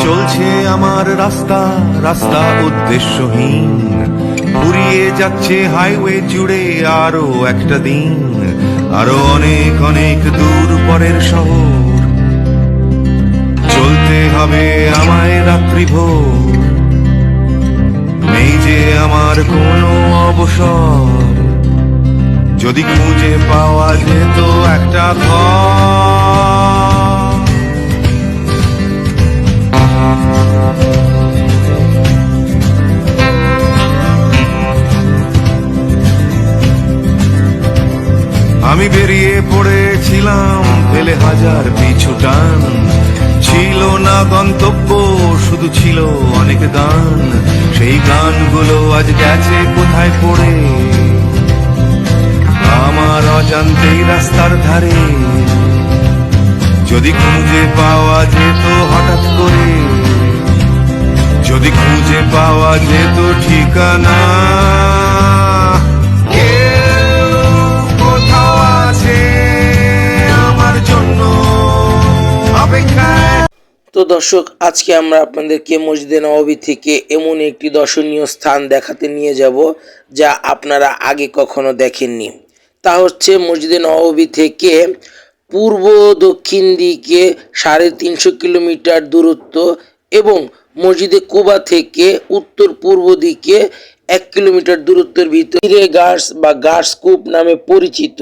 চলছে আমার রাস্তা রাস্তা উদ্দেশ্যহীন, ফুরিয়ে যাচ্ছে হাইওয়ে জুড়ে আরো একটা দিন, আরো অনেক অনেক দূর পরের শহর। চলতে হবে আমায় রাত্রি ভোর, নেই যে আমার কোনো অবসর। যদি খুঁজে পাওয়া যেত একটা ঘর। আমি বেরিয়ে পড়েছিলাম ফেলে হাজার পিছু টান, ছিল না গন্তব্য শুধু ছিল অনেক গান। সেই গানগুলো আজ গেছে কোথায় পড়ে আমার অজান্তেই রাস্তার ধারে। যদি খুঁজে পাওয়া যেত হঠাৎ করে, যদি খুঁজে পাওয়া যেত ঠিকানা, কেউ কোথাও আছে আমার জন্য অপেক্ষায়। তো দর্শক, আজকে আমরা আপনাদেরকে মসজিদে নববী থেকে এমন একটি দর্শনীয় স্থান দেখাতে নিয়ে যাব যা আপনারা আগে কখনো দেখেননি। তা হচ্ছে মসজিদে নববী থেকে পূর্ব দক্ষিণ দিকে 350 কিলোমিটার দূরত্ব এবং মসজিদে কুবা থেকে উত্তর পূর্ব দিকে 1 কিলোমিটার দূরত্বের ভিতরে গার্স বা গার্স কূপ নামে পরিচিত।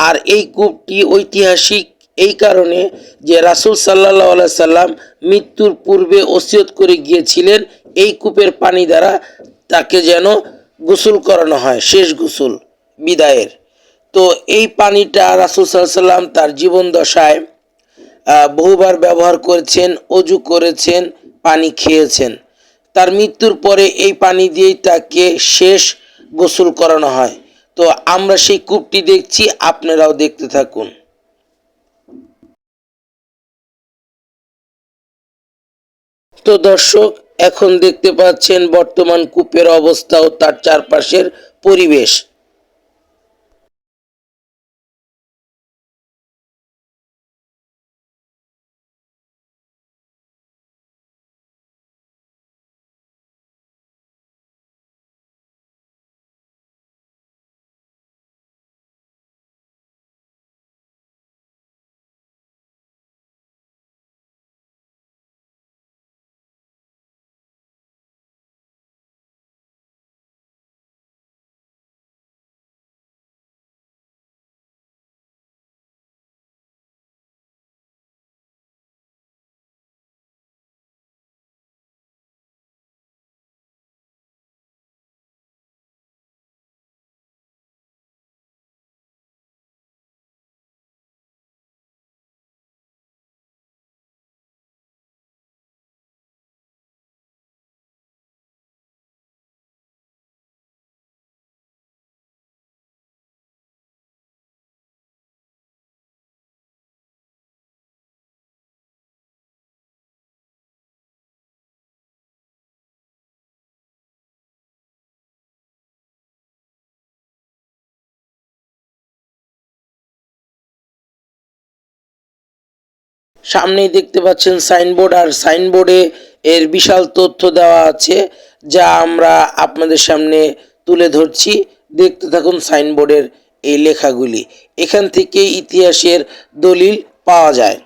আর এই কূপটি ঐতিহাসিক এই কারণে যে রাসূল সাল্লাল্লাহু আলাইহি সাল্লাম মৃত্যুর পূর্বে ওসিয়ত করে গিয়েছিলেন এই কূপের পানি দ্বারা তাকে যেন গোসল করানো হয়, শেষ গোসল বিদায়ের। তো এই পানিটা রাসূল সাল্লাল্লাহু আলাইহি সাল্লাম তার জীবন দশায় বহুবার ব্যবহার করেছেন, অজু করেছেন, পানি খেয়েছেন। তার মৃত্যুর পরে এই পানি দিয়েই তাকে শেষ গোসল করানো হয়। তো আমরা সেই কূপটি দেখছি, আপনারাও দেখতে থাকুন। তো দর্শক, এখন দেখতে পাচ্ছেন বর্তমান কূপের অবস্থা ও তার চারপাশের পরিবেশ। সামনেই দেখতে পাচ্ছেন সাইনবোর্ড, আর সাইনবোর্ডে এর বিশাল তথ্য দেওয়া আছে যা আমরা আপনাদের সামনে তুলে ধরছি। দেখতে থাকুন সাইনবোর্ডের এই লেখাগুলি। এখান থেকে ইতিহাসের দলিল পাওয়া যায়।